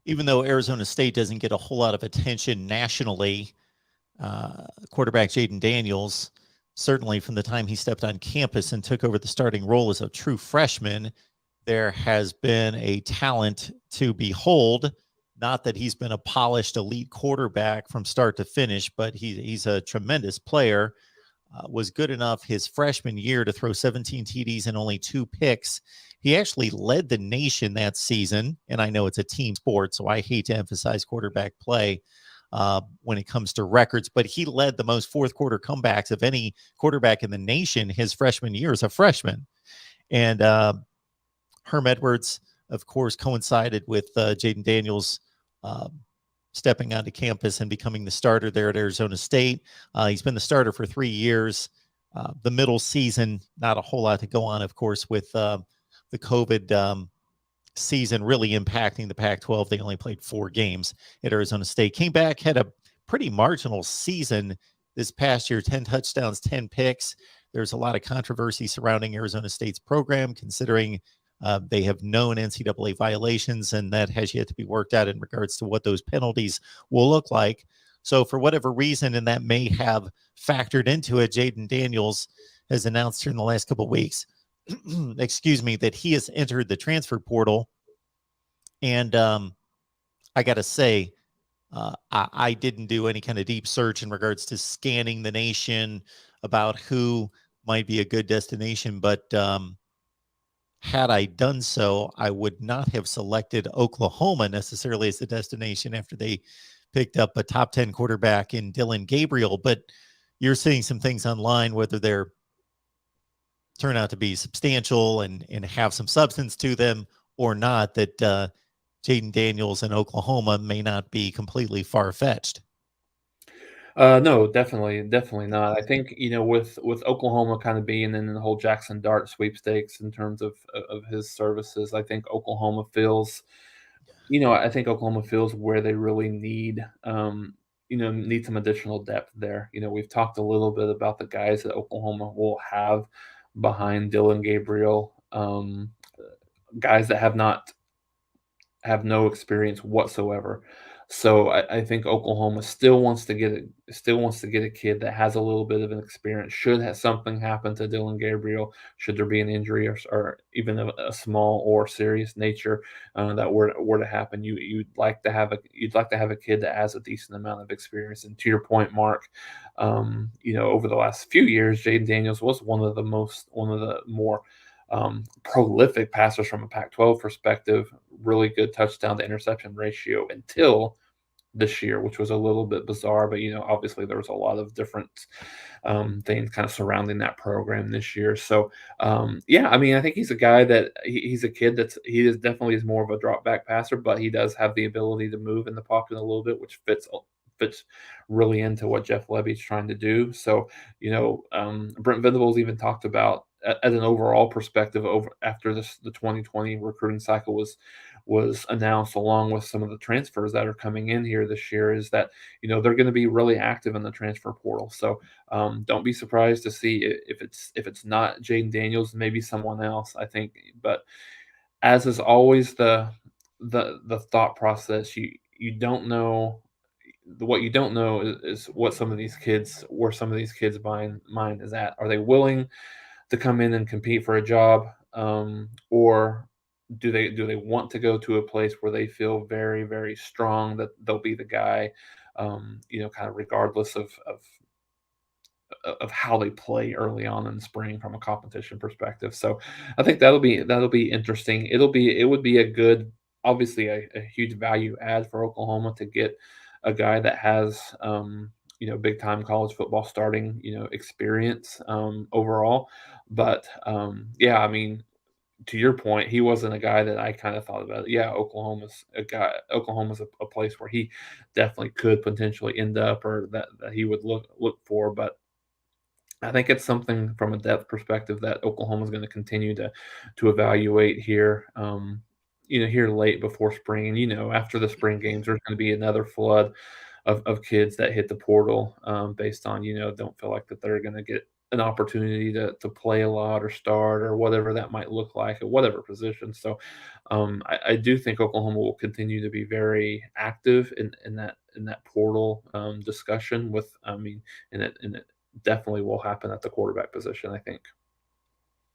even though Arizona State doesn't get a whole lot of attention nationally, quarterback Jayden Daniels, certainly from the time he stepped on campus and took over the starting role as a true freshman, there has been a talent to behold. Not that he's been a polished elite quarterback from start to finish, but he's a tremendous player. Was good enough his freshman year to throw 17 TDs and only 2 picks. He actually led the nation that season, and I know it's a team sport, so I hate to emphasize quarterback play when it comes to records, but he led the most fourth quarter comebacks of any quarterback in the nation his freshman year as a freshman. And Herm Edwards, of course, coincided with Jayden Daniels stepping onto campus and becoming the starter there at Arizona State. He's been the starter for 3 years. The middle season, not a whole lot to go on, of course, with the COVID season really impacting the Pac-12. They only played 4 games at Arizona State. Came back, had a pretty marginal season this past year, 10 touchdowns, 10 picks. There's a lot of controversy surrounding Arizona State's program, considering they have known NCAA violations, and that has yet to be worked out in regards to what those penalties will look like. So for whatever reason, and that may have factored into it, Jayden Daniels has announced here in the last couple of weeks, excuse me, that he has entered the transfer portal. And I got to say, I didn't do any kind of deep search in regards to scanning the nation about who might be a good destination, but had I done so, I would not have selected Oklahoma necessarily as the destination after they picked up a top 10 quarterback in Dillon Gabriel. But you're seeing some things online, whether they're turn out to be substantial and have some substance to them or not, that Jayden Daniels in Oklahoma may not be completely far-fetched. No, definitely not. I think with Oklahoma kind of being in the whole Jackson Dart sweepstakes in terms of his services, I think Oklahoma feels, I think Oklahoma feels where they really need some additional depth there. We've talked a little bit about the guys that Oklahoma will have behind Dillon Gabriel, guys that have no experience whatsoever. So I think Oklahoma still wants to get a kid that has a little bit of an experience. Should have something happen to Dillon Gabriel, should there be an injury or even a small or serious nature that were to happen, you'd like to have a kid that has a decent amount of experience. And to your point, Mark, over the last few years, Jayden Daniels was one of the more prolific passers from a Pac-12 perspective. Really good touchdown to interception ratio until this year, which was a little bit bizarre. But obviously there was a lot of different things kind of surrounding that program this year. So yeah, I mean, I think he's a guy that he's a kid he is definitely more of a drop back passer, but he does have the ability to move in the pocket a little bit, which fits really into what Jeff Levy's trying to do. So Brent Venables even talked about as an overall perspective over after the 2020 recruiting cycle was announced, along with some of the transfers that are coming in here this year, is that they're going to be really active in the transfer portal. So don't be surprised to see if it's not Jayden Daniels, maybe someone else. I think, but as is always the thought process, you don't know. What you don't know is what some of these kids, where some of these kids' mind is at. Are they willing to come in and compete for a job, or do they want to go to a place where they feel very, very strong that they'll be the guy, kind of regardless of how they play early on in the spring from a competition perspective. So I think that'll be interesting. It would be a good, obviously a huge value add for Oklahoma to get a guy that has big time college football starting experience overall. But yeah, I mean, to your point, he wasn't a guy that I kind of thought about. Yeah, Oklahoma's a place where he definitely could potentially end up, or that he would look for. But I think it's something from a depth perspective that Oklahoma is going to continue to evaluate here. Here late before spring, and after the spring games, there's going to be another flood of kids that hit the portal based on don't feel like that they're going to get an opportunity to play a lot or start or whatever that might look like at whatever position. So I do think Oklahoma will continue to be very active in that portal discussion with, I mean, and it definitely will happen at the quarterback position, I think.